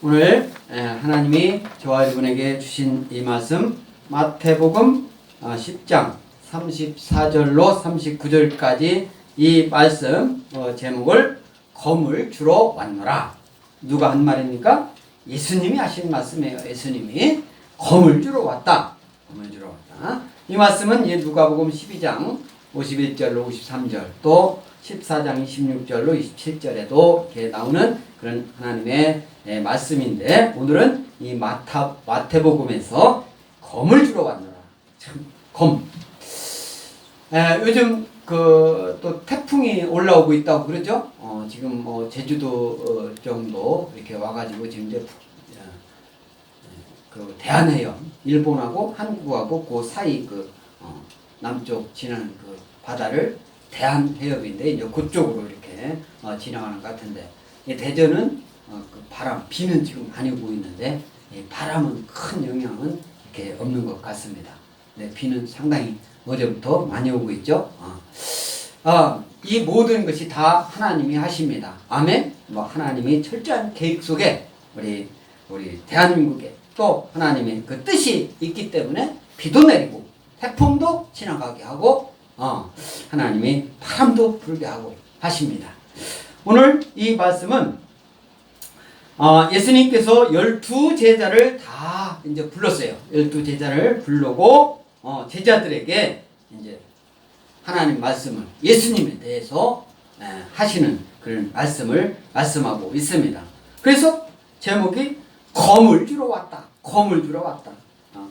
오늘 하나님이 저와 여러분에게 주신 이 말씀 마태복음 10장 34절로 39절까지 이 말씀 제목을 검을 주러 왔노라. 누가 한 말입니까? 예수님이 하신 말씀이에요. 예수님이 검을 주러 왔다. 검을 주러 왔다. 이 말씀은 누가복음 12장 51절로 53절 또 14장 26절로 27절에도 이렇게 나오는 그런 하나님의 말씀인데, 오늘은 이 마태복음에서 검을 주러 왔노라. 참, 검. 요즘 또 태풍이 올라오고 있다고 그러죠? 지금 제주도 정도 이렇게 와가지고 지금 이제 대한해협, 일본하고 한국하고 그 사이 남쪽 지나는 그 바다를 대한해협인데 이제 그쪽으로 이렇게 지나가는 것 같은데, 대전은 그 바람, 비는 지금 많이 오고 있는데 바람은 큰 영향은 이렇게 없는 것 같습니다. 네, 비는 상당히 어제부터 많이 오고 있죠. 이 모든 것이 다 하나님이 하십니다. 아멘. 하나님이 철저한 계획 속에 우리 대한민국에 또 하나님의 그 뜻이 있기 때문에 비도 내리고 태풍도 지나가게 하고 하나님이 바람도 불게 하고 하십니다. 오늘 이 말씀은 예수님께서 12제자를 다 이제 불렀어요. 12제자를 부르고 제자들에게 이제 하나님 말씀을, 예수님에 대해서 하시는 그런 말씀을 말씀하고 있습니다. 그래서 제목이 검을 주러 왔다. 검을 주러 왔다.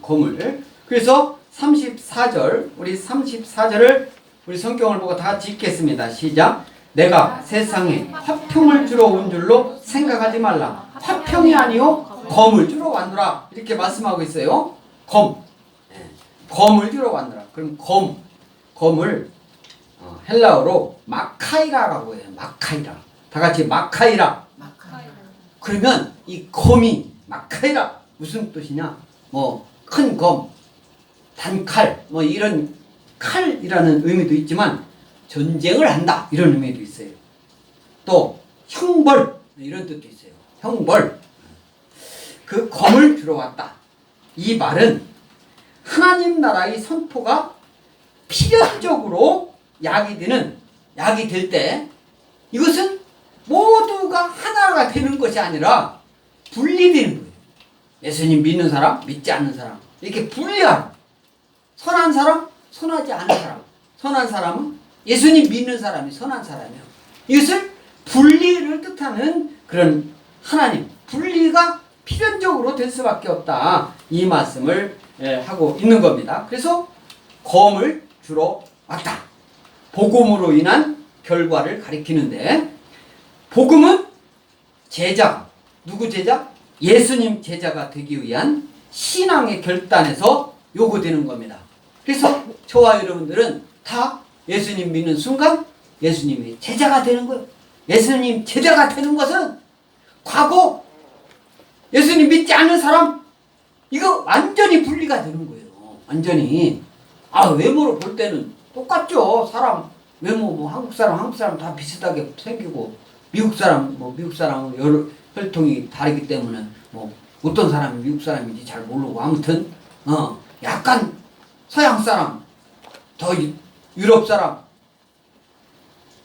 검을. 그래서 34절, 우리 34절을 우리 성경을 보고 다 같이 읽겠습니다. 시작. 내가 세상에 화평을 주러 온 줄로 생각하지 말라. 화평이 아니요 검을 주러 왔노라. 이렇게 말씀하고 있어요. 검. 검을 주러 왔노라. 그럼 검을 헬라어로 마카이라라고 해요. 마카이라. 다 같이 마카이라. 그러면 이 검이 마카이라 무슨 뜻이냐? 큰 검, 단칼, 이런 칼이라는 의미도 있지만 전쟁을 한다 이런 의미도 있어요. 또 형벌 이런 뜻도 있어요. 형벌. 그 검을 주러 왔다. 이 말은 하나님 나라의 선포가 필연적으로 약이 될 때 이것은 모두가 하나가 되는 것이 아니라 분리되는 거예요. 예수님 믿는 사람, 믿지 않는 사람 이렇게 분리하는, 선한 사람, 선하지 않은 사람. 선한 사람은 예수님 믿는 사람이 선한 사람이에요. 이것을 분리를 뜻하는 그런 하나님, 분리가 필연적으로 될 수밖에 없다. 이 말씀을 하고 있는 겁니다. 그래서 검을 주러 왔다. 복음으로 인한 결과를 가리키는데, 복음은 제자, 누구 제자? 예수님 제자가 되기 위한 신앙의 결단에서 요구되는 겁니다. 그래서 저와 여러분들은 다 예수님 믿는 순간 예수님이 제자가 되는 거예요. 예수님 제자가 되는 것은 과거 예수님 믿지 않는 사람 이거 완전히 분리가 되는 거예요. 완전히. 외모로 볼 때는 똑같죠. 사람 외모 한국 사람 다 비슷하게 생기고, 미국 사람은 여러 혈통이 다르기 때문에 어떤 사람이 미국 사람인지 잘 모르고, 아무튼 약간 서양 사람, 더 유럽 사람,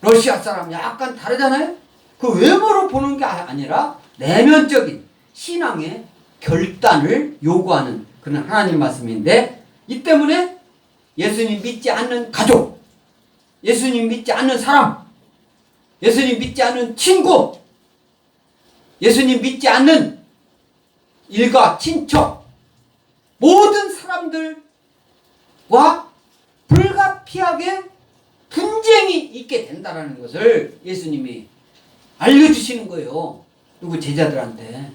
러시아 사람 약간 다르잖아요. 그 외모로 보는 게 아니라 내면적인 신앙의 결단을 요구하는 그런 하나님 말씀인데, 이 때문에 예수님 믿지 않는 가족, 예수님 믿지 않는 사람, 예수님 믿지 않는 친구, 예수님 믿지 않는 일가 친척, 모든 사람들과 불가피하게 분쟁이 있게 된다는 것을 예수님이 알려주시는 거예요. 누구 제자들한테.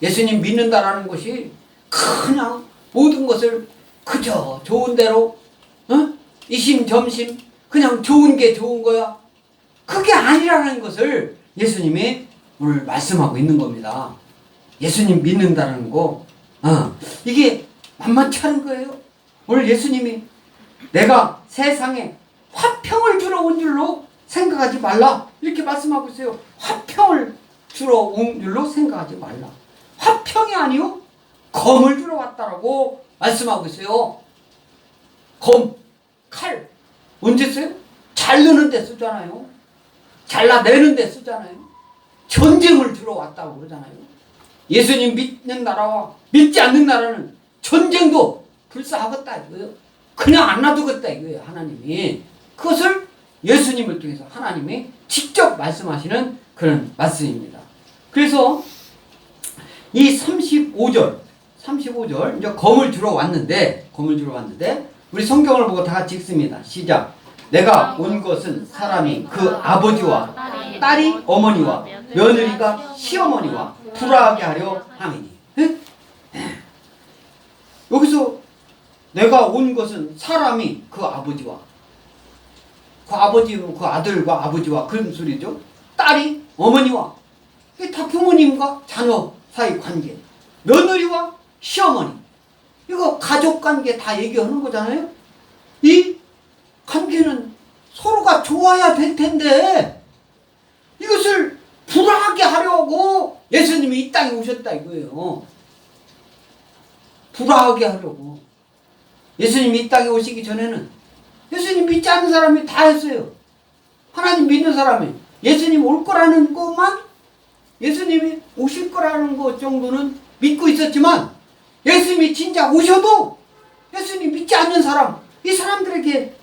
예수님 믿는다라는 것이 그냥 모든 것을 그저 좋은 대로 이심점심 그냥 좋은 게 좋은 거야. 그게 아니라는 것을 예수님이 오늘 말씀하고 있는 겁니다. 예수님 믿는다는 거 이게 만만치 않은 거예요. 오늘 예수님이 내가 세상에 화평을 주러 온 줄로 생각하지 말라 이렇게 말씀하고 있어요. 화평을 주러 온 줄로 생각하지 말라. 화평이 아니요 검을 주러 왔다라고 말씀하고 있어요. 검, 칼 언제 써요? 자르는 데 쓰잖아요. 잘라내는 데 쓰잖아요. 전쟁을 주러 왔다고 그러잖아요. 예수님 믿는 나라와 믿지 않는 나라는 전쟁도 불사하겠다 이거예요. 그냥 안 놔두겠다 이거예요. 하나님이 그것을 예수님을 통해서 하나님이 직접 말씀하시는 그런 말씀입니다. 그래서 이 35절 이제 검을 주러 왔는데 우리 성경을 보고 다 같이 읽습니다. 시작. 내가 온 것은 사람이 그 아버지와 딸이 어머니와 며느리가 시어머니와 불화하게 하려 함이니. 여기서 내가 온 것은 사람이 그 아버지와 그 아들과 아버지와 그런 소리죠. 딸이 어머니와 이게 다 부모님과 자녀 사이 관계. 며느리와 시어머니 이거 가족 관계 다 얘기하는 거잖아요. 이 관계는 서로가 좋아야 될 텐데 이것을 불화하게 하려고 예수님이 이 땅에 오셨다 이거예요. 불화하게 하려고. 예수님이 이 땅에 오시기 전에는 예수님 믿지 않는 사람이 다 했어요. 하나님 믿는 사람이 예수님 올 거라는 것만, 예수님이 오실 거라는 것 정도는 믿고 있었지만 예수님이 진짜 오셔도 예수님 믿지 않는 사람, 이 사람들에게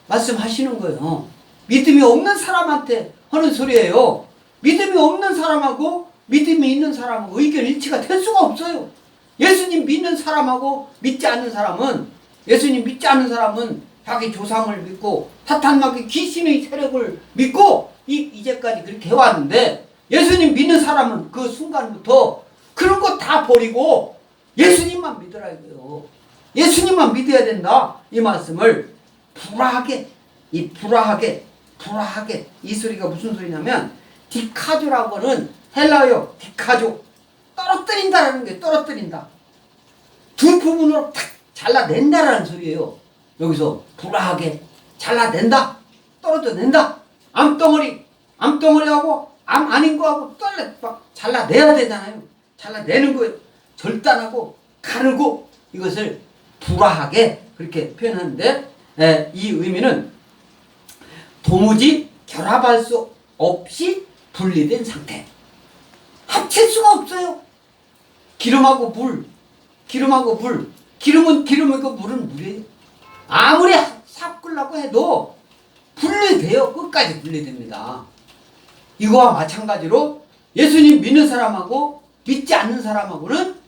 말씀하시는 거예요. 믿음이 없는 사람한테 하는 소리예요. 믿음이 없는 사람하고 믿음이 있는 사람하고 의견 일치가 될 수가 없어요. 예수님 믿는 사람하고 믿지 않는 사람은, 예수님 믿지 않는 사람은 자기 조상을 믿고 사탄마귀 귀신의 세력을 믿고 이제까지 그렇게 해왔는데, 예수님 믿는 사람은 그 순간부터 그런 거 다 버리고 예수님만 믿으라 이거예요. 예수님만 믿어야 된다 이 말씀을 불화하게 이 소리가 무슨 소리냐면 디카조라고 하는 헬라어요. 디카조 떨어뜨린다라는 게 떨어뜨린다. 두 부분으로 탁 잘라낸다라는 소리예요. 여기서 불화하게 잘라낸다, 떨어져낸다. 암덩어리하고 암 아닌 거하고 막 잘라내야 되잖아요. 잘라내는 거예요. 절단하고 가르고 이것을 불화하게 그렇게 표현하는데, 이 의미는 도무지 결합할 수 없이 분리된 상태. 합칠 수가 없어요. 기름하고 물, 기름은 기름이고 물은 물이에요. 아무리 섞으려고 해도 분리돼요. 끝까지 분리됩니다. 이거와 마찬가지로 예수님 믿는 사람하고 믿지 않는 사람하고는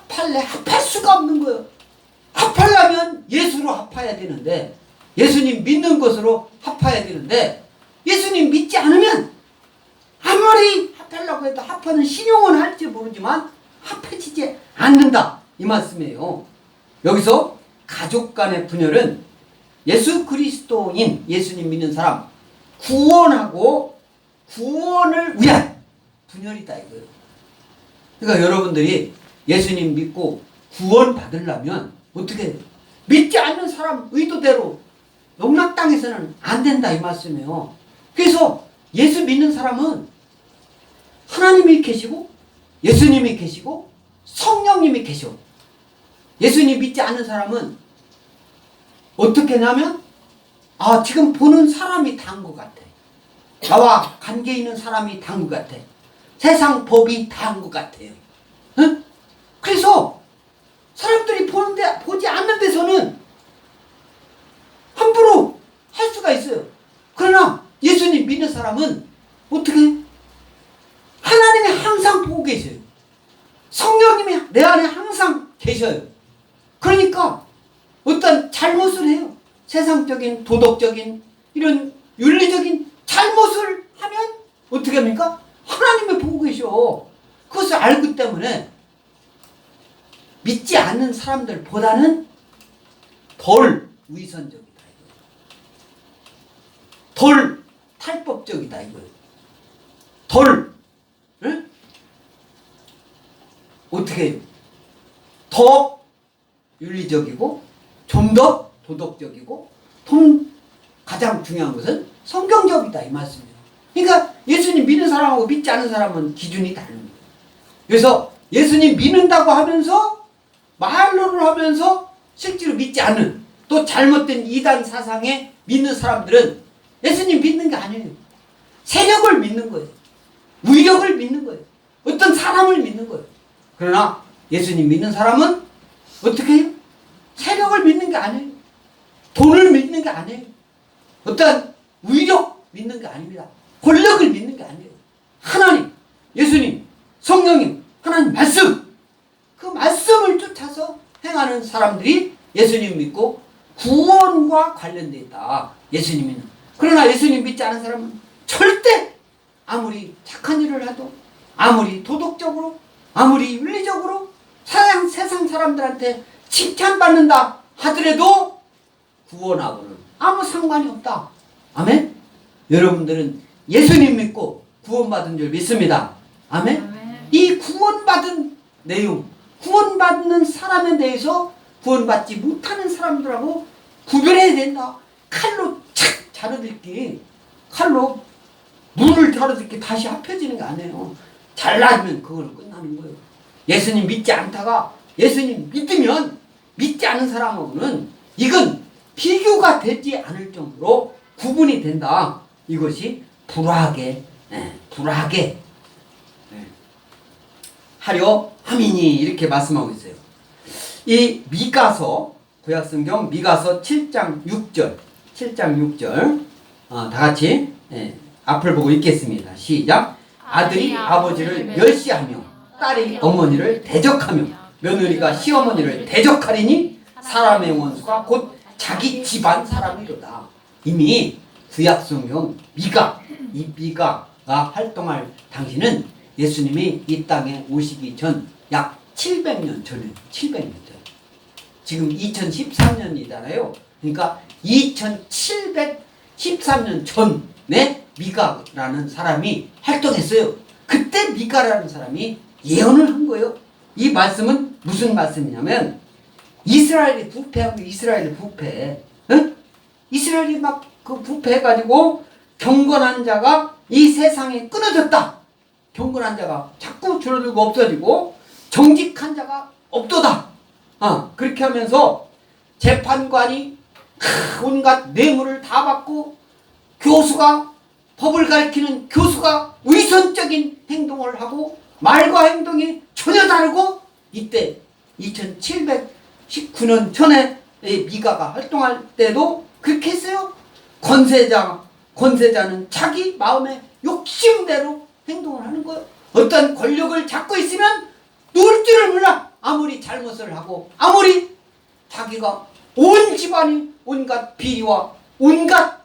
합할 수가 없는 거예요. 합하려면 예수로 합해야 되는데, 예수님 믿는 것으로 합해야 되는데, 예수님 믿지 않으면 아무리 합하려고 해도 합하는 신용은 할지 모르지만 합해지지 않는다 이 말씀이에요. 여기서 가족 간의 분열은 예수 그리스도인, 예수님 믿는 사람 구원하고 구원을 위한 분열이다 이거예요. 그러니까 여러분들이 예수님 믿고 구원 받으려면 어떻게 해요? 믿지 않는 사람 의도대로 농락당해서는 안 된다 이 말씀이에요. 그래서 예수 믿는 사람은 하나님이 계시고 예수님이 계시고 성령님이 계셔. 예수님 믿지 않는 사람은 어떻게 하냐면 지금 보는 사람이 다인 것 같아. 나와 관계 있는 사람이 다인 것 같아. 세상 법이 다인 것 같아요. 응? 그래서 사람들이 보지 않는 데서는 함부로 할 수가 있어요. 그러나 예수님 믿는 사람은 어떻게 해요? 하나님이 항상 보고 계셔요. 성령님이 내 안에 항상 계셔요. 그러니까 어떤 잘못을 해요. 세상적인 도덕적인 이런 윤리적인 잘못을 하면 어떻게 합니까? 하나님이 보고 계셔. 그것을 알기 때문에 믿지 않는 사람들보다는 덜 위선적이다. 덜 탈법적이다 이거예요. 덜 어떻게 해요? 더 윤리적이고 좀 더 도덕적이고 가장 중요한 것은 성경적이다 이 말씀이에요. 그러니까 예수님 믿는 사람 사람하고 믿지 않는 사람은 기준이 다른 거예요. 그래서 예수님 믿는다고 하면서 말로를 하면서 실제로 믿지 않는 또 잘못된 이단 사상에 믿는 사람들은 예수님 믿는 게 아니에요. 세력을 믿는 거예요. 위력을 믿는 거예요. 어떤 사람을 믿는 거예요. 그러나 예수님 믿는 사람은 어떻게 해요? 세력을 믿는 게 아니에요. 돈을 믿는 게 아니에요. 어떤 위력 믿는 게 아닙니다. 권력을 믿는 게 아니에요. 하나님, 예수님, 성령님, 하나님 말씀, 그 말씀을 쫓아서 행하는 사람들이 예수님 믿고 구원과 관련되어 있다. 예수님은. 그러나 예수님 믿지 않은 사람은 절대 아무리 착한 일을 해도 아무리 도덕적으로 아무리 윤리적으로 세상 사람들한테 칭찬받는다 하더라도 구원하고는 아무 상관이 없다. 아멘? 여러분들은 예수님 믿고 구원받은 줄 믿습니다. 아멘? 아멘. 이 구원받은 내용, 구원받는 사람에 대해서 구원받지 못하는 사람들하고 구별해야 된다. 칼로 착 자르듣기, 칼로 물을 자르듣기 다시 합혀지는 게 아니에요. 잘라면 그걸로 끝나는 거예요. 예수님 믿지 않다가 예수님 믿으면 믿지 않은 사람하고는 이건 비교가 되지 않을 정도로 구분이 된다. 이것이 불화하게 하려 함이니 이렇게 말씀하고 있어요. 이 미가서, 구약성경 미가서 7장 6절 다 같이 앞을 보고 읽겠습니다. 시작. 아들이 아버지를 멸시하며 딸이 어머니를 대적하며 며느리가 시어머니를 대적하리니 사람의 원수가 곧 자기 집안 사람이로다. 이미 구약성경 이 미가가 활동할 당시는 예수님이 이 땅에 오시기 전 약 700년 전에 700년 전. 지금 2013년이잖아요. 그러니까 2713년 전에 미가라는 사람이 활동했어요. 그때 미가라는 사람이 예언을 한 거예요. 이 말씀은 무슨 말씀이냐면 이스라엘이 부패하고 이스라엘이 부패해. 응? 이스라엘이 막 그 부패해가지고 경건한 자가 이 세상에 끊어졌다. 경건한 자가 자꾸 줄어들고 없어지고 정직한 자가 없도다. 그렇게 하면서 재판관이 온갖 뇌물을 다 받고 교수가 법을 가르치는 교수가 위선적인 행동을 하고 말과 행동이 전혀 다르고 이때 2719년 전에 미가가 활동할 때도 그렇게 했어요. 권세자는 자기 마음의 욕심대로 행동을 하는 거예요. 어떤 권력을 잡고 있으면 누울 줄을 몰라. 아무리 잘못을 하고 아무리 자기가 온 집안이 온갖 비리와 온갖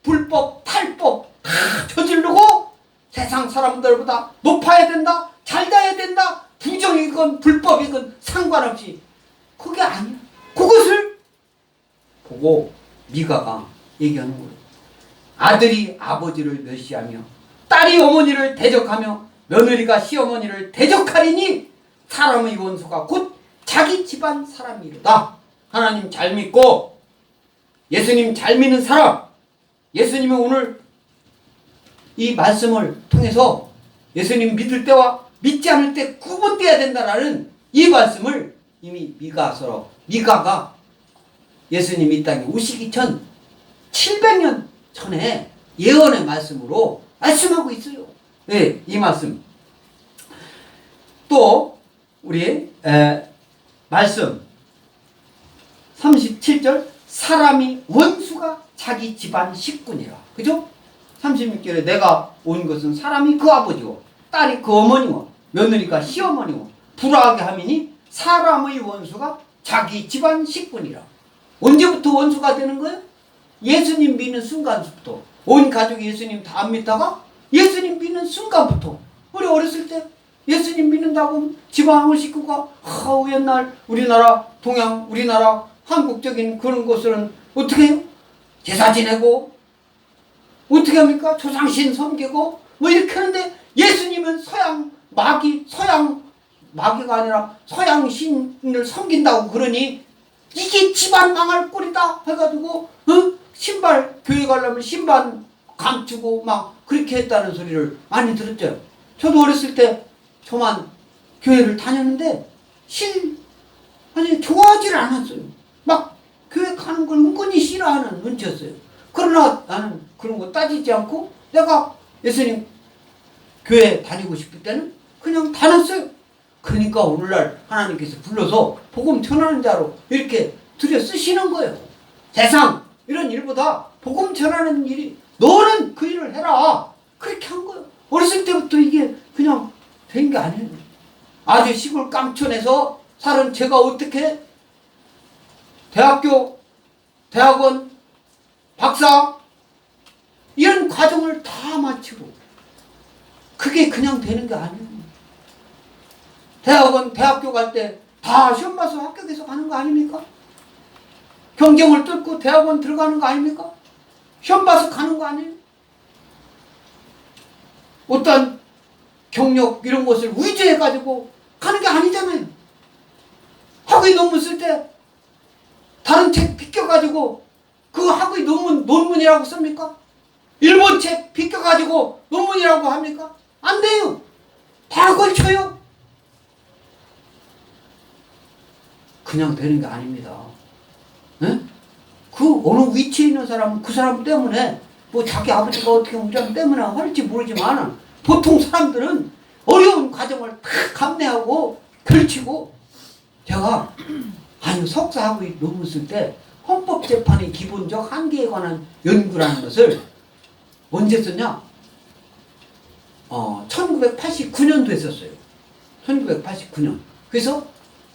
불법, 탈법 다 저지르고 세상 사람들보다 높아야 된다, 잘 돼야 된다, 부정이건 불법이건 상관없이 그게 아니야. 그것을 보고 미가가 얘기하는 거예요. 아들이 아버지를 멸시하며 딸이 어머니를 대적하며 며느리가 시어머니를 대적하리니 사람의 원수가 곧 자기 집안 사람이로다. 하나님 잘 믿고 예수님 잘 믿는 사람, 예수님이 오늘 이 말씀을 통해서 예수님 믿을 때와 믿지 않을 때 구분돼야 된다라는 이 말씀을 이미 미가가 예수님 이 땅에 오시기 전 700년 전에 예언의 말씀으로 말씀하고 있어요. 네, 이 말씀. 또 우리 말씀 37절 사람이 원수가 자기 집안 식구니라. 그죠? 36절에 내가 온 것은 사람이 그 아버지고 딸이 그 어머니와 며느리가 시어머니와 불화하게 함이니 사람의 원수가 자기 집안 식구니라. 언제부터 원수가 되는 거예요? 예수님 믿는 순간부터. 온 가족이 예수님 다 안 믿다가 예수님 믿는 순간부터. 우리 어렸을 때 예수님 믿는다고 집안 식구가 옛날 우리나라 동양 우리나라 한국적인 그런 것은 어떻게 해요? 제사 지내고 어떻게 합니까? 조상신 섬기고 뭐 이렇게 하는데 예수님은 마귀가 아니라 서양 신을 섬긴다고 그러니 이게 집안 망할 꼴이다 해가지고 신발 교회 가려면 신발 감추고 막 그렇게 했다는 소리를 많이 들었죠. 저도 어렸을 때 저만 교회를 다녔는데 아니 좋아하지를 않았어요. 막 교회 가는 걸 은근히 싫어하는 눈치였어요. 그러나 나는 그런 거 따지지 않고 내가 예수님 교회 다니고 싶을 때는 그냥 다녔어요. 그러니까 오늘날 하나님께서 불러서 복음 전하는 자로 이렇게 들여 쓰시는 거예요. 세상 이런 일보다 복음 전하는 일이 너는 그 일을 해라. 그렇게 한 거예요. 어렸을 때부터 이게 그냥 된 게 아니에요. 아주 시골 깜촌에서 살은 제가 어떻게 대학교, 대학원, 박사 이런 과정을 다 마치고 그게 그냥 되는 게 아니에요. 대학원, 대학교 갈 때 다 시험 봐서 합격해서 가는 거 아닙니까? 경쟁을 뚫고 대학원 들어가는 거 아닙니까? 시험 봐서 가는 거 아니에요? 어떤 경력 이런 것을 의지해가지고 가는 게 아니잖아요. 학위 논문 쓸 때 다른 책 비껴가지고 그 학위 논문이라고 씁니까? 일본 책 비껴가지고 논문이라고 합니까? 안 돼요. 다 걸쳐요. 그냥 되는 게 아닙니다. 네? 그 어느 위치에 있는 사람은 그 사람 때문에 뭐 자기 아버지가 어떻게 운전 때문에 할지 모르지만 보통 사람들은 어려운 과정을 다 감내하고 걸치고 제가 석사하고 논문 쓸 때 헌법재판의 기본적 한계에 관한 연구라는 것을 언제 썼냐? 1989년도에 썼어요. 1989년. 그래서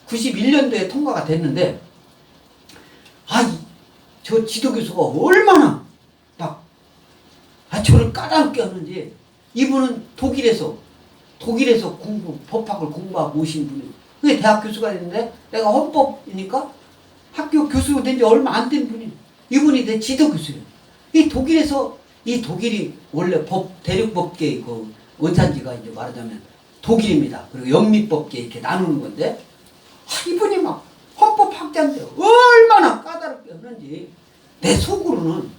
91년도에 통과가 됐는데 저 지도교수가 얼마나 막 저를 까다롭게 하는지 이분은 독일에서 법학을 공부하고 오신 분이에요. 그게 대학 교수가 됐는데 내가 헌법이니까 학교 교수가 된 지 얼마 안 된 분이 이분이 내 지도교수예요. 이 독일이 원래 대륙법계의 그 원산지가 이제 말하자면 독일입니다. 그리고 영미법계 이렇게 나누는 건데 이분이 막 헌법학자인데 얼마나 까다롭게 하는지 내 속으로는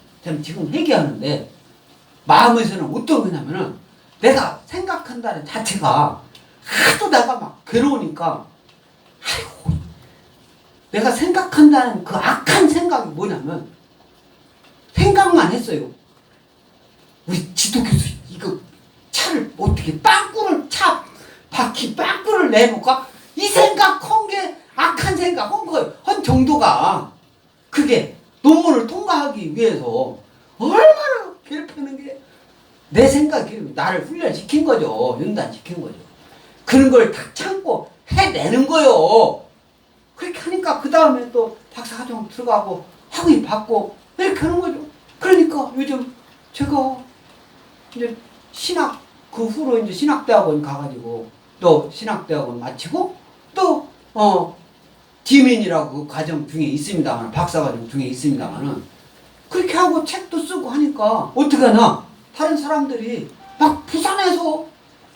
지금 회개하는데 마음에서는 어떤 거냐면은 내가 생각한다는 자체가 하도 내가 막 괴로우니까 내가 생각한다는 그 악한 생각이 뭐냐면 생각만 했어요. 우리 지도교수 이거 차를 어떻게 바퀴 빵꾸를 내놓을까? 이 생각한 게 악한 생각한 거예요. 한 정도가 그게 논문을 통과하기 위해서 얼마나 괴롭히는 게 내 생각이 나를 훈련시킨 거죠. 연단시킨 거죠. 그런 걸 다 참고 해내는 거예요. 그렇게 하니까 그 다음에 또 박사과정 들어가고 학위 받고 이렇게 하는 거죠. 그러니까 요즘 제가 이제 그 후로 이제 신학대학원 가가지고 또 신학대학원 마치고 또 디민이라고 그 과정 중에 있습니다만 박사과정 중에 있습니다만은 그렇게 하고 책도 쓰고 하니까 어떻게 하나 다른 사람들이 막 부산에서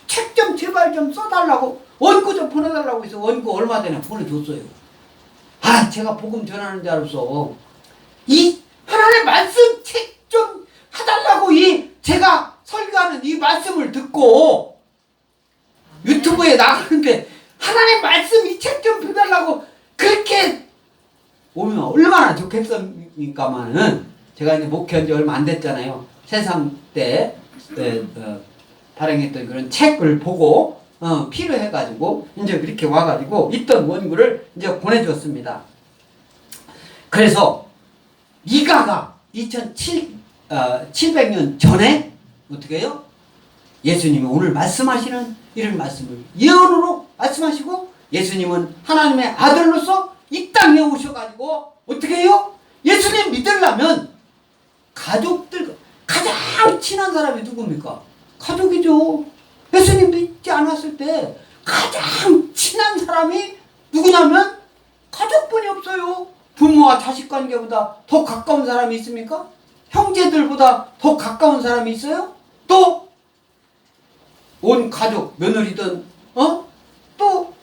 책 좀 제발 좀 써달라고 원고 좀 보내달라고 해서 원고 얼마 전에 보내줬어요. 제가 복음 전하는 자로서 이 하나님의 말씀 책 좀 해달라고 제가 설교하는 이 말씀을 듣고 유튜브에 나가는데 하나님의 말씀 이 책 좀 해달라고 그렇게 오면 얼마나 좋겠습니까만은 제가 이제 목회한 지 얼마 안 됐잖아요. 세상 때 발행했던 그런 책을 보고 필요해가지고 이제 그렇게 와가지고 있던 원고를 이제 보내줬습니다. 그래서 미가가 2700년 전에 어떻게 해요? 예수님이 오늘 말씀하시는 이런 말씀을 예언으로 말씀하시고 예수님은 하나님의 아들로서 이 땅에 오셔가지고 어떻게 해요? 예수님 믿으려면 가족들 가장 친한 사람이 누굽니까? 가족이죠. 예수님 믿지 않았을 때 가장 친한 사람이 누구냐면 가족뿐이 없어요. 부모와 자식 관계보다 더 가까운 사람이 있습니까? 형제들보다 더 가까운 사람이 있어요? 또 온 가족, 며느리든 또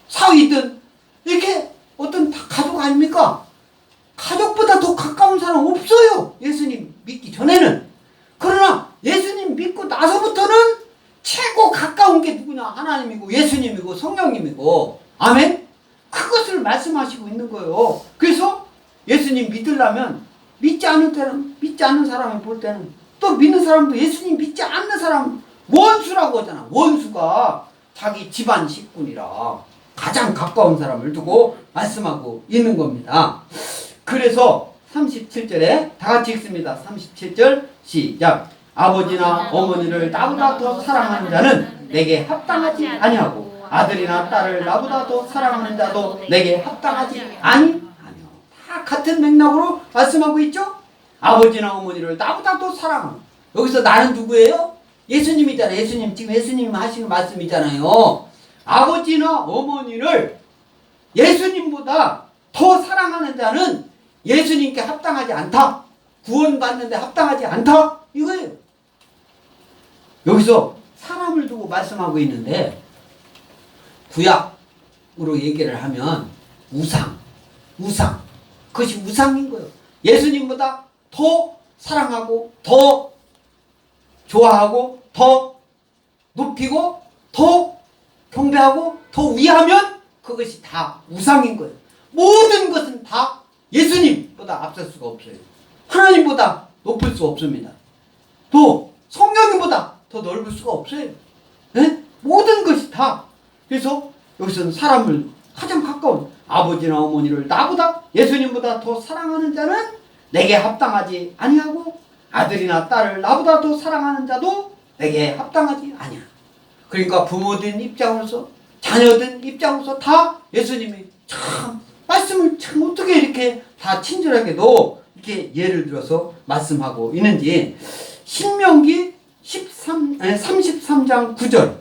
사위든 이렇게 어떤 다 가족 아닙니까? 가족보다 더 가까운 사람 없어요. 예수님 믿기 전에는. 그러나 나온 게 누구냐? 하나님이고 예수님이고 성령님이고. 아멘? 그것을 말씀하시고 있는 거예요. 그래서 예수님 믿으려면 믿지 않을 때는, 믿지 않는 사람을 볼 때는, 또 믿는 사람도 예수님 믿지 않는 사람 원수라고 하잖아. 원수가 자기 집안 식구니라 가장 가까운 사람을 두고 말씀하고 있는 겁니다. 그래서 37절에 다 같이 읽습니다. 37절 시작. 아버지나 어머니를 나보다 더 사랑하는 자는 내게 합당하지 아니하고 아들이나 딸을 나보다 더 사랑하는 자도 내게 합당하지 아니하며. 다 같은 맥락으로 말씀하고 있죠. 아버지나 어머니를 나보다 더 사랑하는. 여기서 나는 누구예요? 예수님이잖아요. 예수님, 지금 예수님 하시는 말씀이잖아요. 아버지나 어머니를 예수님보다 더 사랑하는 자는 예수님께 합당하지 않다. 구원받는데 합당하지 않다. 이거예요. 여기서 사람을 두고 말씀하고 있는데, 구약으로 얘기를 하면 우상. 그것이 우상인 거예요. 예수님보다 더 사랑하고 더 좋아하고 더 높이고 더 경배하고 더 위하면 그것이 다 우상인 거예요. 모든 것은 다 예수님보다 앞설 수가 없어요. 하나님보다 높을 수 없습니다. 또 성령님보다 더 넓을 수가 없어요. 네? 모든 것이 다. 그래서 여기서는 사람을 가장 가까운 아버지나 어머니를 나보다 예수님보다 더 사랑하는 자는 내게 합당하지 아니하고 아들이나 딸을 나보다 더 사랑하는 자도 내게 합당하지 아니야. 그러니까 부모된 입장으로서 자녀된 입장으로서 다 예수님이 참 말씀을 참 어떻게 이렇게 다 친절하게도 이렇게 예를 들어서 말씀하고 있는지. 신명기 33장 9절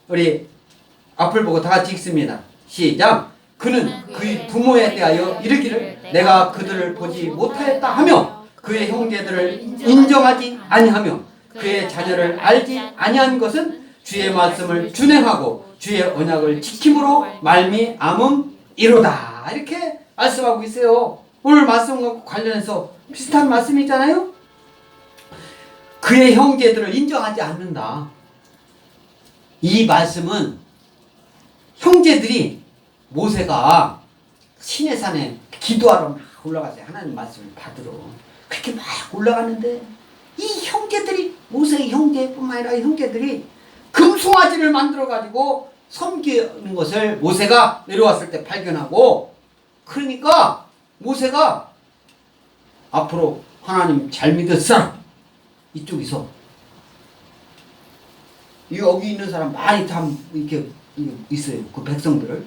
우리 앞을 보고 다 같이 읽습니다. 시작. 그는 그의 부모에 대하여 이르기를 내가 그들을 보지 못하였다 하며 그의 형제들을 인정하지 아니하며 그의 자녀를 알지 아니한 것은 주의 말씀을 준행하고 주의 언약을 지킴으로 말미암음이로다. 이렇게 말씀하고 있어요. 오늘 말씀과 관련해서 비슷한 말씀이잖아요. 그의 형제들을 인정하지 않는다. 이 말씀은 형제들이 모세가 시내산에 기도하러 막 올라갔어요. 하나님 말씀을 받으러. 그렇게 막 올라갔는데 이 형제들이, 모세의 형제뿐만 아니라 형제들이 금송아지를 만들어가지고 섬기는 것을 모세가 내려왔을 때 발견하고, 그러니까 모세가 앞으로 하나님 잘 믿을 사람, 이쪽에서 여기 있는 사람 많이 다 이렇게 있어요. 그 백성들을.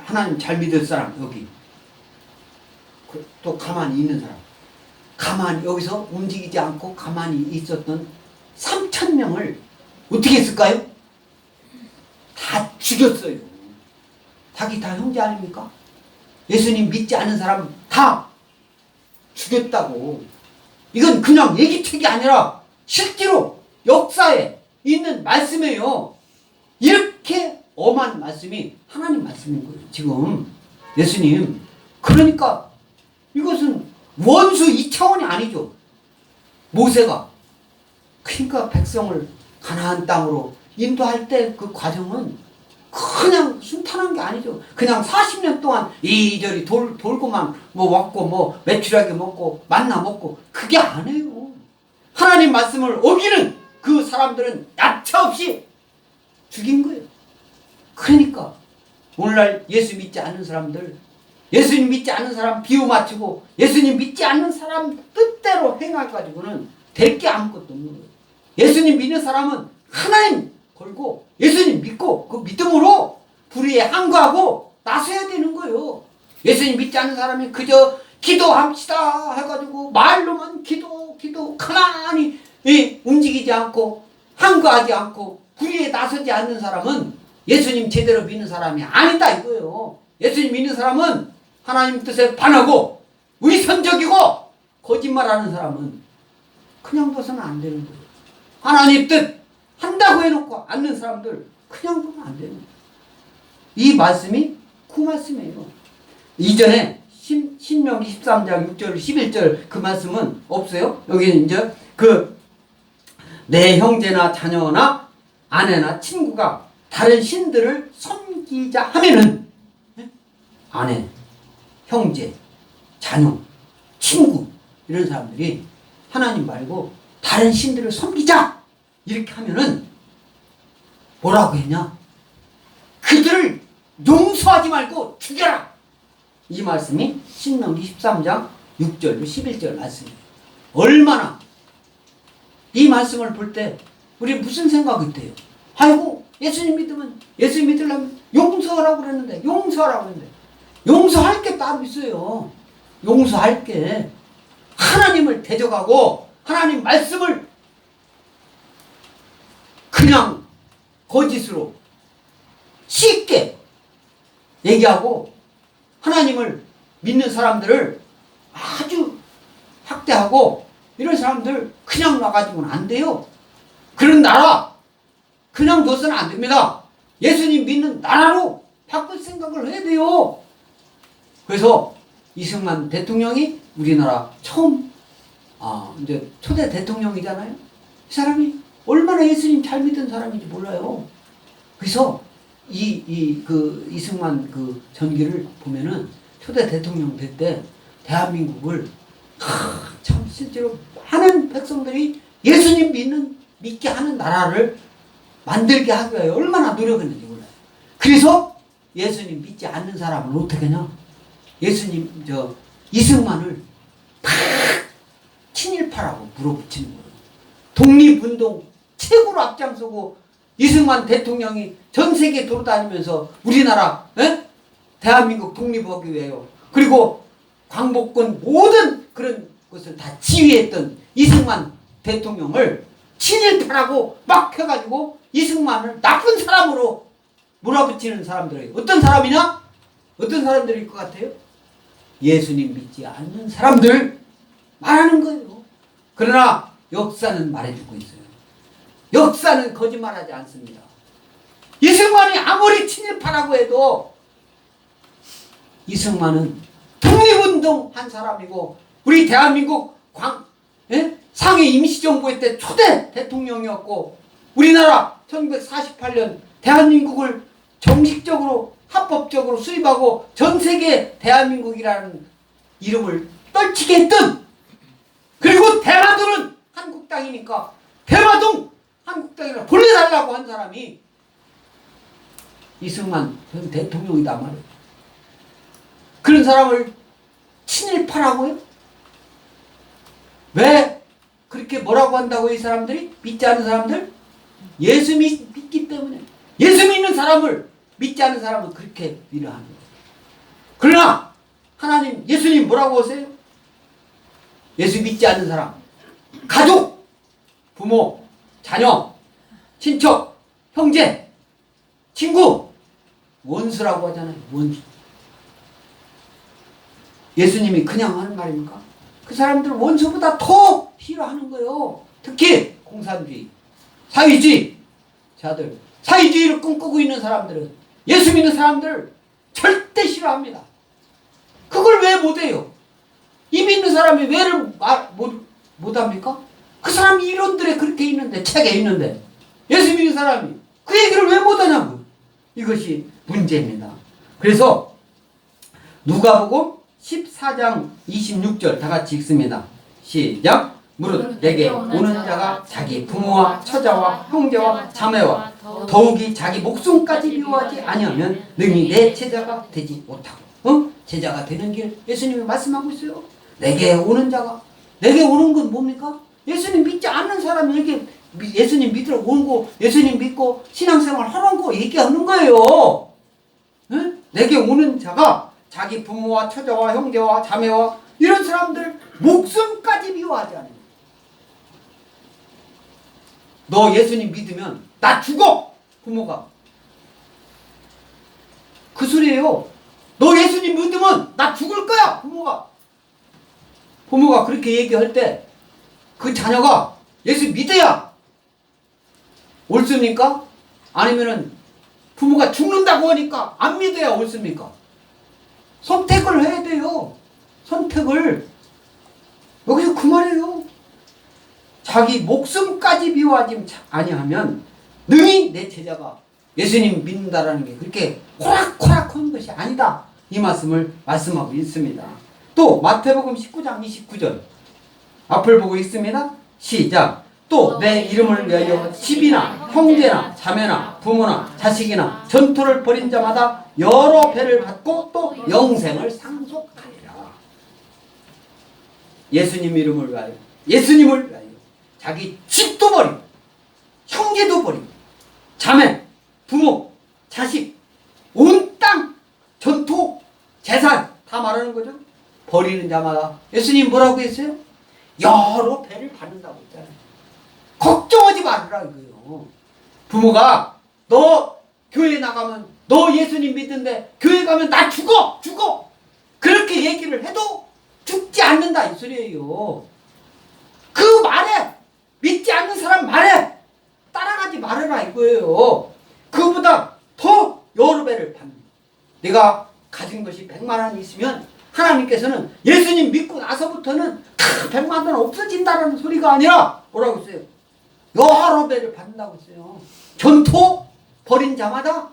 하나님 잘 믿을 사람, 여기. 또 가만히 있는 사람. 가만히 여기서 움직이지 않고 가만히 있었던 3,000명을 어떻게 했을까요? 다 죽였어요. 자기 다 형제 아닙니까? 예수님 믿지 않은 사람 다 죽였다고. 이건 그냥 얘기책이 아니라 실제로 역사에 있는 말씀이에요. 이렇게 엄한 말씀이 하나님 말씀인 거예요. 지금 예수님. 그러니까 이것은 원수 2차원이 아니죠. 모세가 그러니까 백성을 가나안 땅으로 인도할 때 그 과정은 그냥 순탄한 게 아니죠. 그냥 40년 동안 이리저리 돌고만 왔고 메추라기 먹고 만나 먹고 그게 아니에요. 하나님 말씀을 어기는 그 사람들은 야차없이 죽인 거예요. 그러니까 오늘날 예수 믿지 않는 사람들, 예수님 믿지 않는 사람 비유 맞추고 예수님 믿지 않는 사람 뜻대로 행해가지고는 될 게 아무것도 없는 거예요. 예수님 믿는 사람은 하나님 걸고 예수님 믿고 그 믿음으로 불의에 항거하고 나서야 되는 거예요. 예수님 믿지 않는 사람이 그저 기도합시다 해가지고 말로만 기도 가만히 움직이지 않고 항거하지 않고 불의에 나서지 않는 사람은 예수님 제대로 믿는 사람이 아니다 이거예요. 예수님 믿는 사람은 하나님 뜻에 반하고 위선적이고 거짓말하는 사람은 그냥 둬서는 안 되는 거예요. 하나님 뜻 한다고 해놓고 않는 사람들 그냥 보면 안 되는 거예요. 이 말씀이 그 말씀이에요. 이전에 신명기 13장 6절 11절 그 말씀은 없어요. 여기는 이제 그 내 형제나 자녀나 아내나 친구가 다른 신들을 섬기자 하면은 아내, 형제, 자녀, 친구 이런 사람들이 하나님 말고 다른 신들을 섬기자 이렇게 하면은 뭐라고 했냐? 그들을 용서하지 말고 죽여라. 이 말씀이 신명기 13장 6절로 11절 말씀이에요. 얼마나 이 말씀을 볼 때 우리 무슨 생각이 돼요? 아이고 예수님 믿으면 예수 믿으려면 용서하라고 그랬는데 용서하라고 했는데 용서할 게 따로 있어요. 용서할 게 하나님을 대적하고 하나님 말씀을 그냥 거짓으로 쉽게 얘기하고 하나님을 믿는 사람들을 아주 학대하고 이런 사람들 그냥 놔가지고는 안 돼요. 그런 나라 그냥 둬서는 안 됩니다. 예수님 믿는 나라로 바꿀 생각을 해야 돼요. 그래서 이승만 대통령이 우리나라 처음 이제 초대 대통령이잖아요. 이 사람이 얼마나 예수님 잘 믿던 사람인지 몰라요. 그래서 이승만 그 전기를 보면은 초대 대통령 될 때 대한민국을 참 실제로 많은 백성들이 예수님 믿게 하는 나라를 만들게 하기 위해 얼마나 노력했는지 몰라요. 그래서 예수님 믿지 않는 사람을 어떻게 하냐? 예수님 이승만을 팍 친일파라고 물어붙이는 거예요. 독립운동 최고로 앞장서고 이승만 대통령이 전 세계 돌아다니면서 우리나라 대한민국 독립하기 위해요. 그리고 광복군 모든 그런 것을 다 지휘했던 이승만 대통령을 친일파라고 막 해가지고 이승만을 나쁜 사람으로 몰아붙이는 사람들이 어떤 사람이냐? 어떤 사람들일 것 같아요? 예수님 믿지 않는 사람들 말하는 거예요. 그러나 역사는 말해주고 있어요. 역사는 거짓말하지 않습니다. 이승만이 아무리 친일파라고 해도 이승만은 독립운동 한 사람이고 우리 대한민국 상해 임시정부의 때 초대 대통령이었고 우리나라 1948년 대한민국을 정식적으로 합법적으로 수립하고 전 세계 대한민국이라는 이름을 떨치게 했던 그리고 대마도는 한국 땅이니까 대마동 한국 땅이라 돌려달라고 한 사람이 이승만 전 대통령이다 말이에요. 그런 사람을 친일파라고요? 왜 그렇게 뭐라고 한다고 이 사람들이? 믿지 않는 사람들? 예수 믿기 때문에 예수 믿는 사람을 믿지 않는 사람은 그렇게 위로하는 거예요. 그러나 하나님 예수님 뭐라고 하세요? 예수 믿지 않는 사람 가족, 부모, 자녀, 친척, 형제, 친구 원수라고 하잖아요. 원수. 예수님이 그냥 하는 말입니까? 그 사람들 원수보다 더 싫어하는 거예요. 특히 공산주의, 사회주의 자들, 사회주의를 꿈꾸고 있는 사람들은 예수 믿는 사람들 절대 싫어합니다. 그걸 왜 못해요? 이 믿는 사람이 왜를 못합니까? 그 사람이 이론들에 그렇게 있는데 책에 있는데 예수 믿는 사람이 그 얘기를 왜 못하냐고요. 이것이 문제입니다. 그래서 누가복음 14장 26절 다 같이 읽습니다. 시작. 무릇 내게 오는 자가 자기 부모와 처자와 형제와 자매와 더욱이 자기 목숨까지 미워하지 아니하면 능히 내 제자가 되지 못하고 제자가 되는 길 예수님이 말씀하고 있어요. 내게 오는 자가 내게 오는 건 뭡니까? 예수님 믿지 않는 사람이 이렇게 예수님 믿으러 오는 거 예수님 믿고 신앙생활 하는 거 얘기하는 거예요. 응? 내게 오는 자가 자기 부모와 처자와 형제와 자매와 이런 사람들 목숨까지 미워하지 않아요. 너 예수님 믿으면 나 죽어! 부모가. 그 소리예요. 너 예수님 믿으면 나 죽을 거야! 부모가. 부모가 그렇게 얘기할 때 그 자녀가 예수 믿어야 옳습니까? 아니면은 부모가 죽는다고 하니까 안 믿어야 옳습니까? 선택을 해야 돼요. 선택을. 여기서 그 말이에요. 자기 목숨까지 미워하지 아니하면 능히 내 제자가 예수님 믿는다라는 게 그렇게 호락호락한 것이 아니다. 이 말씀을 말씀하고 있습니다. 또 마태복음 19장 29절 앞을 보고 있습니다. 시작. 또 내 이름을 위하여 집이나 형제나 자매나 부모나 자식이나 전토를 벌인 자마다 여러 배를 받고 또 영생을 상속하리라. 예수님 이름을 위하여, 예수님을 위하여 자기 집도 버리고 형제도 버리고 자매, 부모, 자식, 온 땅, 전토, 재산 다 말하는 거죠. 버리는 자마다 예수님 뭐라고 했어요? 여러 배를 받는다고 했잖아요. 걱정하지 말으라 이거예요. 부모가 너 교회 나가면 너 예수님 믿는데 교회 가면 나 죽어 그렇게 얘기를 해도 죽지 않는다 이 소리예요. 그 말에 믿지 않는 사람 말에 따라가지 말아라 이거예요. 그보다 더 여러 배를 받는. 내가 가진 것이 100만 원 있으면 하나님께서는 예수님 믿고 나서부터는 100만 원 없어진다는 소리가 아니라 뭐라고 했어요? 여러 배를 받는다고 했어요. 전토 버린 자마다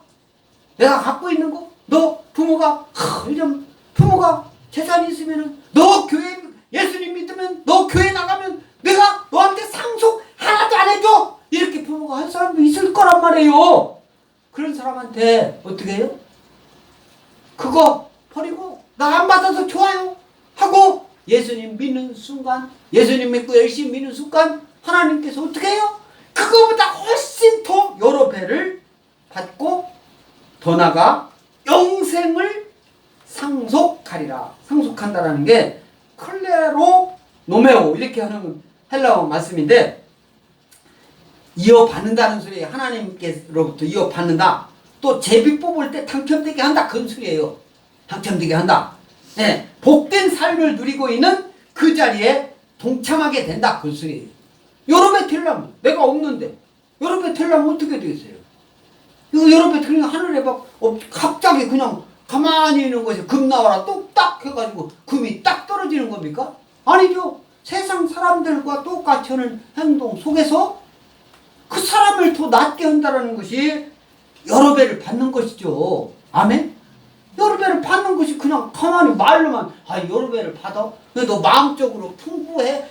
내가 갖고 있는 거, 너 부모가 요즘 부모가 재산이 있으면은 너 교회 예수님 믿으면 너 교회 나가면 내가 너한테 상속 하나도 안 해줘 이렇게 부모가 한 사람도 있을 거란 말이에요. 그런 사람한테 어떻게 해요? 그거 버리고 나 안 받아서 좋아요 하고 예수님 믿는 순간, 예수님 믿고 열심히 믿는 순간 하나님께서 어떻게 해요? 그거보다 훨씬 더 여러 배를 받고 더 나아가 영생을 상속하리라. 상속한다라는 게 클레로 노메오 이렇게 하는 헬라어 말씀인데 이어받는다는 소리예요. 하나님께로부터 이어받는다. 또 제비 뽑을 때 당첨되게 한다. 그런 소리예요. 당첨되게 한다. 네, 복된 삶을 누리고 있는 그 자리에 동참하게 된다. 그런 소리예요. 여러 배 되려면 내가 없는데 여러 배 되려면 어떻게 되겠어요? 이거 여러 배 그냥 하늘에 막 갑자기 그냥 가만히 있는 것이 금 나와라 뚝딱 해가지고 금이 딱 떨어지는 겁니까? 아니죠. 세상 사람들과 똑같이 하는 행동 속에서 그 사람을 더 낫게 한다는 것이 여러 배를 받는 것이죠. 아멘? 여러 배를 받는 것이 그냥 가만히 말로만 여러 배를 받아? 너 마음적으로 풍부해?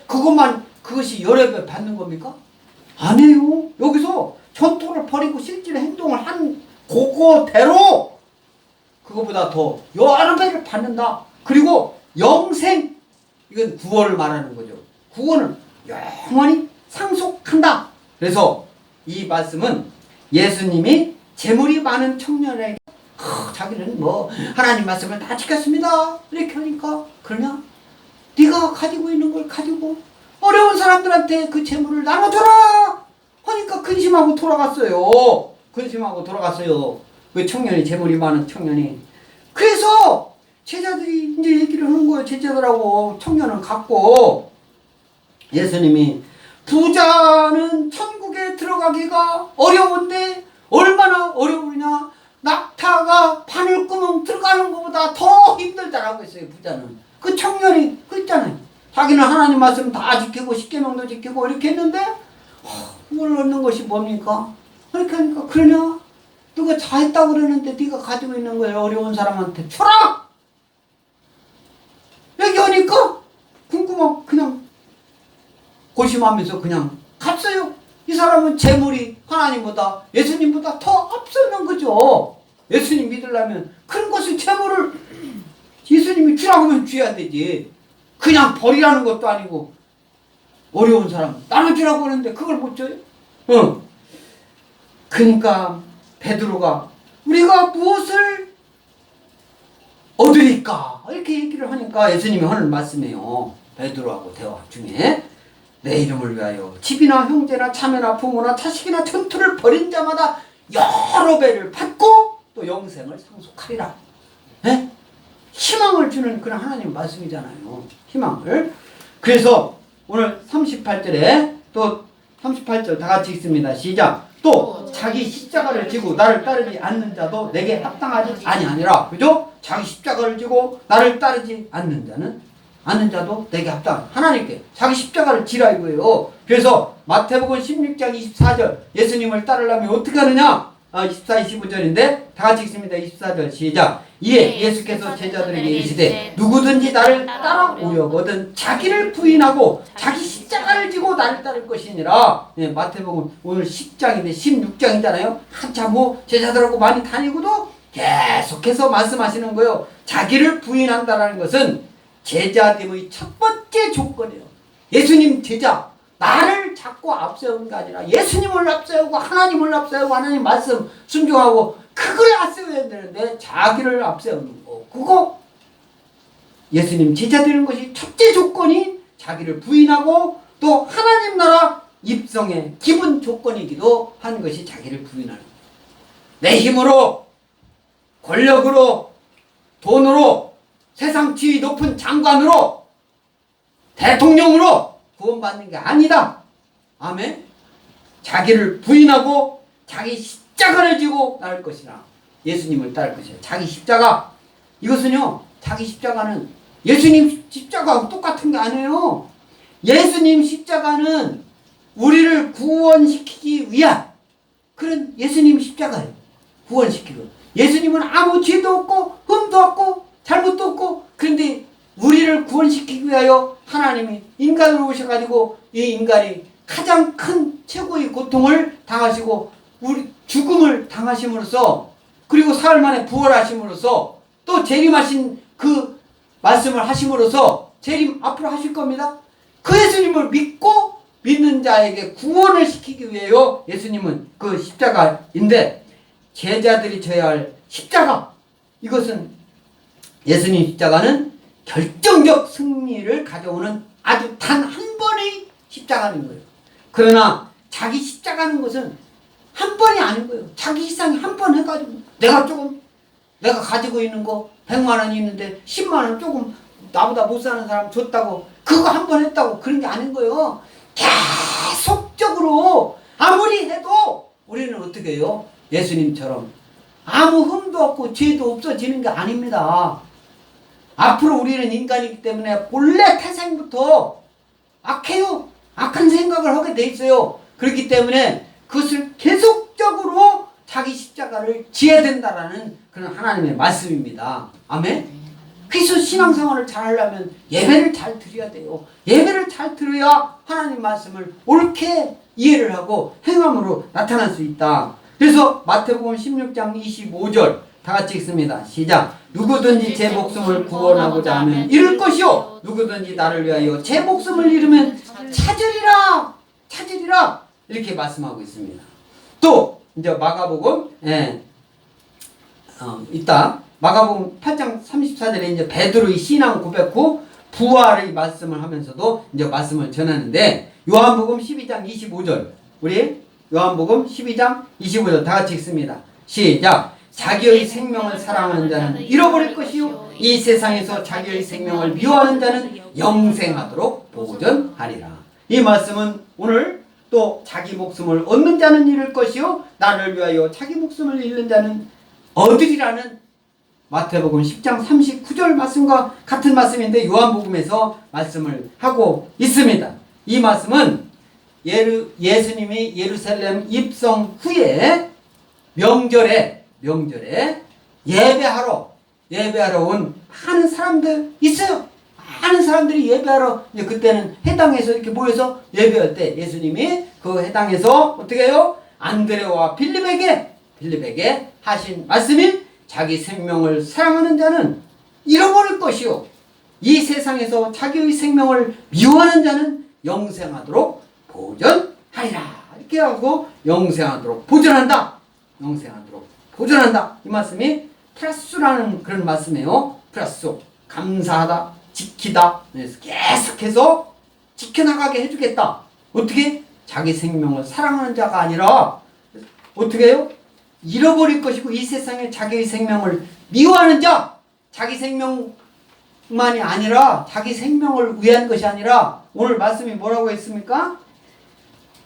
그것이 여러 배 받는 겁니까? 아니에요. 여기서 전토를 벌이고 실질의 행동을 한 그거대로 그거보다 더 여러 배를 받는다. 그리고 영생, 이건 구원을 말하는 거죠. 구원을 영원히 상속한다. 그래서 이 말씀은 예수님이 재물이 많은 청년에게 자기는 뭐 하나님 말씀을 다 지켰습니다 이렇게 하니까 그러냐? 네가 가지고 있는 걸 가지고 어려운 사람들한테 그 재물을 나눠줘라 하니까 근심하고 돌아갔어요. 근심하고 돌아갔어요. 그 청년이, 재물이 많은 청년이. 그래서 제자들이 이제 얘기를 하는 거예요. 제자들하고 청년은 갔고 예수님이 부자는 천국에 들어가기가 어려운데 얼마나 어려우냐. 낙타가 바늘구멍 들어가는 것보다 더 힘들다라고 했어요. 부자는. 그 청년이 그랬잖아요. 자기는 하나님 말씀 다 지키고 십계명도 지키고 이렇게 했는데 그걸 얻는 것이 뭡니까? 그렇게 하니까 그러냐? 누가 잘했다고 그러는데 네가 가지고 있는 거예요. 어려운 사람한테 줘라! 얘기하니까 궁금하고 그냥 고심하면서 그냥 갔어요. 이 사람은 재물이 하나님보다 예수님보다 더 앞서는 거죠. 예수님 믿으려면 그런 것을 재물을 예수님이 주라고 하면 줘야 되지. 그냥 버리라는 것도 아니고 어려운 사람 나눠주라고 하는데 그걸 못 줘요? 그러니까 베드로가 우리가 무엇을 얻으리까? 이렇게 얘기를 하니까 예수님이 하는 말씀이에요. 베드로하고 대화 중에 내 이름을 위하여 집이나 형제나 자매나 부모나 자식이나 전투를 벌인 자마다 여러 배를 받고 또 영생을 상속하리라. 네? 희망을 주는 그런 하나님 말씀이잖아요. 희망을. 그래서 오늘 38절에 또 38절 다 같이 읽습니다. 시작. 또 자기 십자가를 지고 나를 따르지 않는 자도 내게 합당하지 아니하니라. 그죠? 자기 십자가를 지고 나를 따르지 않는 자는 않는 자도 내게 합당. 하나님께 자기 십자가를 지라 이거예요. 그래서 마태복음 16장 24절 예수님을 따르려면 어떻게 하느냐? 24, 25절인데 다 같이 읽습니다. 24절 시작. 이에 예수께서 제자들에게 이르시되 누구든지 나를 따라오려거든 자기를 부인하고 자기 십자가를 지고 나를 따를 것이니라. 예, 마태복음 오늘 10장인데 16장이잖아요. 한참 후 제자들하고 많이 다니고도 계속해서 말씀하시는 거예요. 자기를 부인한다는 것은 제자됨의 첫 번째 조건이에요. 예수님 제자, 나를 자꾸 앞세우는 게 아니라 예수님을 앞세우고 하나님을 앞세우고 하나님 말씀 순종하고 그걸 앞세워야 되는데 자기를 앞세우는 거, 그거 예수님 제자 되는 것이 첫째 조건이 자기를 부인하고 또 하나님 나라 입성의 기본 조건이기도 한 것이 자기를 부인하는 거예요. 내 힘으로 권력으로 돈으로 세상 지위 높은 장관으로 대통령으로 구원받는 게 아니다. 아멘. 자기를 부인하고 자기 십자가를 지고 나올 것이라. 예수님을 따를 것이라. 자기 십자가. 이것은요, 자기 십자가는 예수님 십자가하고 똑같은 게 아니에요. 예수님 십자가는 우리를 구원시키기 위한 그런 예수님 십자가예요. 구원시키고. 예수님은 아무 죄도 없고 흠도 없고 잘못도 없고, 그런데 우리를 구원시키기 위하여 하나님이 인간으로 오셔가지고 이 인간이 가장 큰 최고의 고통을 당하시고 우리 죽음을 당하심으로써, 그리고 사흘 만에 부활하심으로써 또 재림하신 그 말씀을 하심으로써 재림 앞으로 하실 겁니다. 그 예수님을 믿고 믿는 자에게 구원을 시키기 위하여 예수님은 그 십자가인데, 제자들이 져야 할 십자가, 이것은 예수님 십자가는 결정적 승리를 가져오는 아주 단 한 번의 십자가는 거예요. 그러나 자기 십자가는 것은 한 번이 아닌 거예요. 자기 희생이 한 번 해가지고 내가 가지고 있는 거 100만 원이 있는데 10만 원 조금 나보다 못 사는 사람 줬다고 그거 한 번 했다고 그런 게 아닌 거예요. 계속적으로 아무리 해도 우리는 어떻게 해요? 예수님처럼 아무 흠도 없고 죄도 없어지는 게 아닙니다. 앞으로 우리는 인간이기 때문에 본래 태생부터 악해요. 악한 생각을 하게 돼 있어요. 그렇기 때문에 그것을 계속적으로 자기 십자가를 지어야 된다라는 그런 하나님의 말씀입니다. 아멘. 그래서 신앙생활을 잘 하려면 예배를 잘 드려야 돼요. 예배를 잘 들어야 하나님 말씀을 옳게 이해를 하고 행함으로 나타날 수 있다. 그래서 마태복음 16장 25절 다 같이 읽습니다. 시작. 누구든지 제 목숨을 구원하고자 하면 잃을 것이요, 누구든지 나를 위하여 제 목숨을 잃으면 찾으리라 이렇게 말씀하고 있습니다. 또 이제 마가복음 이따 마가복음 8장 34절에 이제 베드로의 신앙 고백 후 부활의 말씀을 하면서도 이제 말씀을 전하는데, 요한복음 12장 25절, 우리 요한복음 12장 25절 다 같이 읽습니다. 시작. 자기의 생명을 사랑하는 자는 잃어버릴 것이요, 이 세상에서 자기의 생명을 미워하는 자는 영생하도록 보존하리라. 이 말씀은 오늘 또 자기 목숨을 얻는 자는 잃을 것이요, 나를 위하여 자기 목숨을 잃는 자는 얻으리라는 마태복음 10장 39절 말씀과 같은 말씀인데 요한복음에서 말씀을 하고 있습니다. 이 말씀은 예수님이 예루살렘 입성 후에 명절에 예배하러 온 많은 사람들 있어요. 많은 사람들이 예배하러, 이제 그때는 해당에서 이렇게 모여서 예배할 때 예수님이 그 해당에서 어떻게 해요? 안드레와 빌립에게 하신 말씀이 자기 생명을 사랑하는 자는 잃어버릴 것이요, 이 세상에서 자기의 생명을 미워하는 자는 영생하도록 보존하리라. 이렇게 하고 영생하도록 보존한다. 이 말씀이 플러스라는 그런 말씀이에요. 플러스. 감사하다, 지키다. 그래서 계속해서 지켜나가게 해주겠다. 어떻게? 자기 생명을 사랑하는 자가 아니라 어떻게 해요? 잃어버릴 것이고, 이 세상에 자기의 생명을 미워하는 자, 자기 생명만이 아니라 자기 생명을 위한 것이 아니라 오늘 말씀이 뭐라고 했습니까?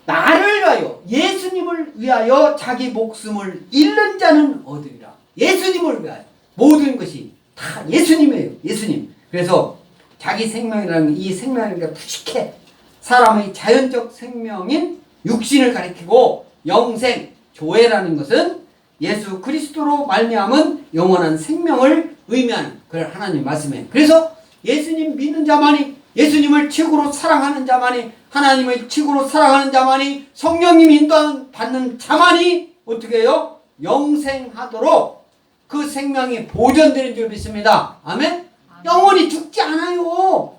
나를 위하여, 예수님을 위하여 자기 목숨을 잃는 자는 얻으리라. 예수님을 위하여 모든 것이 다 예수님이에요. 예수님. 그래서 자기 생명이라는 이 생명이라는 게 부식해. 사람의 자연적 생명인 육신을 가리키고 영생, 조회라는 것은 예수 그리스도로 말미암은 영원한 생명을 의미하는 그걸 하나님 말씀이에요. 그래서 예수님 믿는 자만이, 예수님을 최고로 사랑하는 자만이, 하나님을 최고로 사랑하는 자만이, 성령님 인도받는 받는 자만이 어떻게 해요? 영생하도록 그 생명이 보존되는 줄 믿습니다. 아멘? 영원히 죽지 않아요.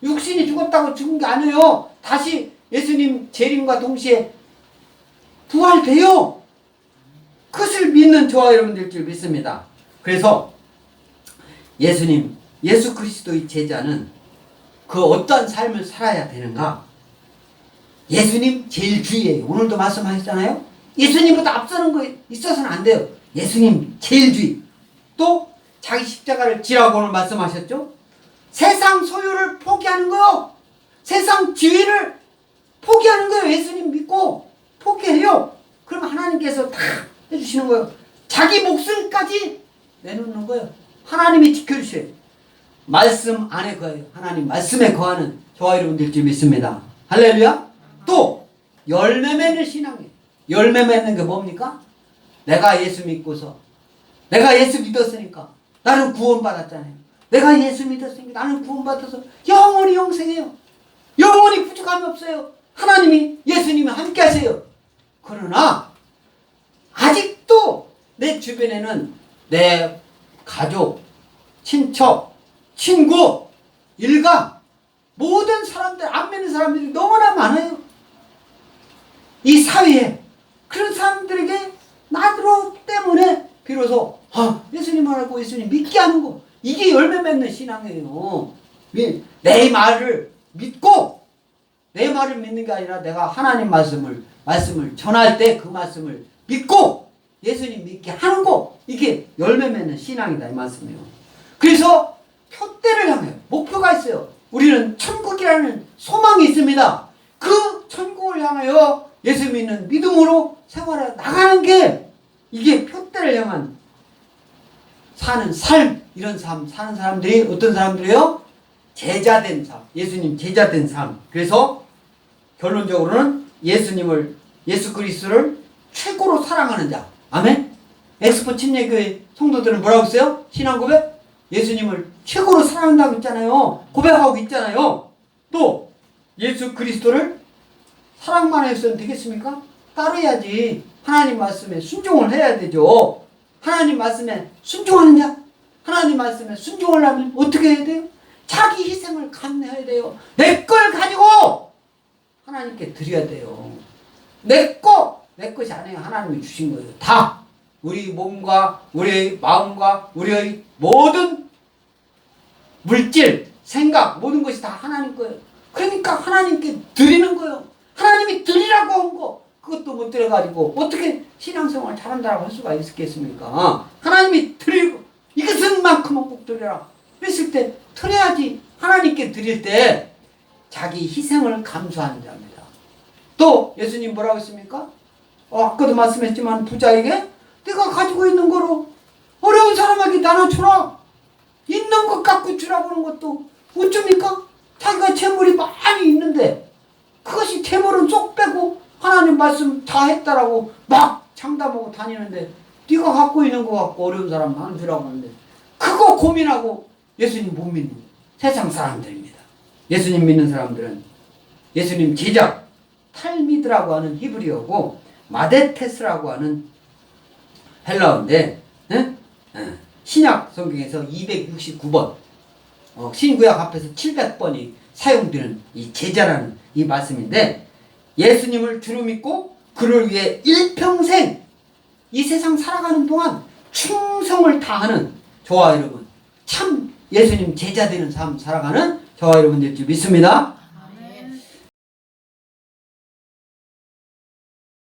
육신이 죽었다고 죽은 게 아니에요. 다시 예수님 재림과 동시에 부활돼요. 그것을 믿는 저와 여러분들 줄 믿습니다. 그래서 예수님, 예수 그리스도의 제자는 그 어떠한 삶을 살아야 되는가? 예수님 제일 주의예요. 오늘도 말씀하셨잖아요. 예수님보다 앞서는 거 있어서는 안 돼요. 예수님 제일 주의. 또 자기 십자가를 지라고 오늘 말씀하셨죠. 세상 소유를 포기하는 거요. 세상 지위를 포기하는 거예요. 예수님 믿고 포기해요. 그럼 하나님께서 다 해주시는 거예요. 자기 목숨까지 내놓는 거예요. 하나님이 지켜주셔요. 말씀 안에 거해요. 하나님 말씀에 거하는 저와 여러분들 줄 믿습니다. 할렐루야. 또 열매 맺는 신앙이에요. 열매 맺는 게 뭡니까? 내가 예수 믿고서, 내가 예수 믿었으니까 나는 구원받았잖아요. 내가 예수 믿었으니까 나는 구원받아서 영원히 영생해요. 영원히 부족함이 없어요. 하나님이, 예수님이 함께 하세요. 그러나 아직도 내 주변에는 내 가족, 친척, 친구, 일가, 모든 사람들, 안 믿는 사람들이 너무나 많아요. 이 사회에 그런 사람들에게 나로 때문에 비로소 예수님을 알고 예수님 믿게 하는 거, 이게 열매 맺는 신앙이에요. 내 말을 믿고, 내 말을 믿는 게 아니라 내가 하나님 말씀을 전할 때 그 말씀을 믿고 예수님 믿게 하는 거, 이게 열매 맺는 신앙이다 이 말씀이에요. 그래서 표대를 향해 목표가 있어요. 우리는 천국이라는 소망이 있습니다. 그 천국을 향하여 예수 믿는 믿음으로 생활해 나가는 게, 이게 표대를 향한 사는 삶, 이런 삶 사는 사람들이 어떤 사람들이에요? 제자된 삶, 예수님 제자된 삶. 그래서 결론적으로는 예수 그리스도를 최고로 사랑하는 자. 아멘? 엑스포 침례교회 성도들은 뭐라고 했어요? 신앙 고백? 예수님을 최고로 사랑한다고 했잖아요. 고백하고 있잖아요. 또 예수 그리스도를 사랑만 해서는 되겠습니까? 따라야지. 하나님 말씀에 순종을 해야 되죠. 하나님 말씀에 순종하는 자, 하나님 말씀에 순종하려면 어떻게 해야 돼요? 자기 희생을 감내해야 돼요. 내 걸 가지고 하나님께 드려야 돼요. 내 것이 아니에요. 하나님이 주신 거예요. 다 우리 몸과 우리의 마음과 우리의 모든 물질, 생각, 모든 것이 다 하나님 거예요. 그러니까 하나님께 드리는 거예요. 하나님이 드리라고 한 거, 그것도 못 드려가지고 어떻게 신앙생활 잘한다고 할 수가 있겠습니까? 하나님이 드리고, 이것은 만큼은 꼭 드려라 했을 때 드려야지. 하나님께 드릴 때 자기 희생을 감수하는 자입니다. 또 예수님 뭐라고 했습니까? 아까도 말씀했지만 부자에게 내가 가지고 있는 거로 어려운 사람에게 나눠주라. 있는 것 갖고 주라고 하는 것도 어쩝니까? 자기가 재물이 많이 있는데 그것이 재물은 쏙 빼고 하나님 말씀 다 했다라고 막 장담하고 다니는데, 네가 갖고 있는 거 갖고 어려운 사람 나눠주라고 하는데 그거 고민하고 예수님 못 믿는 세상 사람들입니다. 예수님 믿는 사람들은 예수님 제자 탈미드라고 하는 히브리어고 마데테스라고 하는 헬라어인데, 신약 성경에서 269번, 신구약 앞에서 700번이 사용되는 이 제자라는 이 말씀인데, 예수님을 주로 믿고 그를 위해 일평생 이 세상 살아가는 동안 충성을 다하는 저와 여러분, 참 예수님 제자 되는 삶 살아가는 저와 여러분들 줄 믿습니다.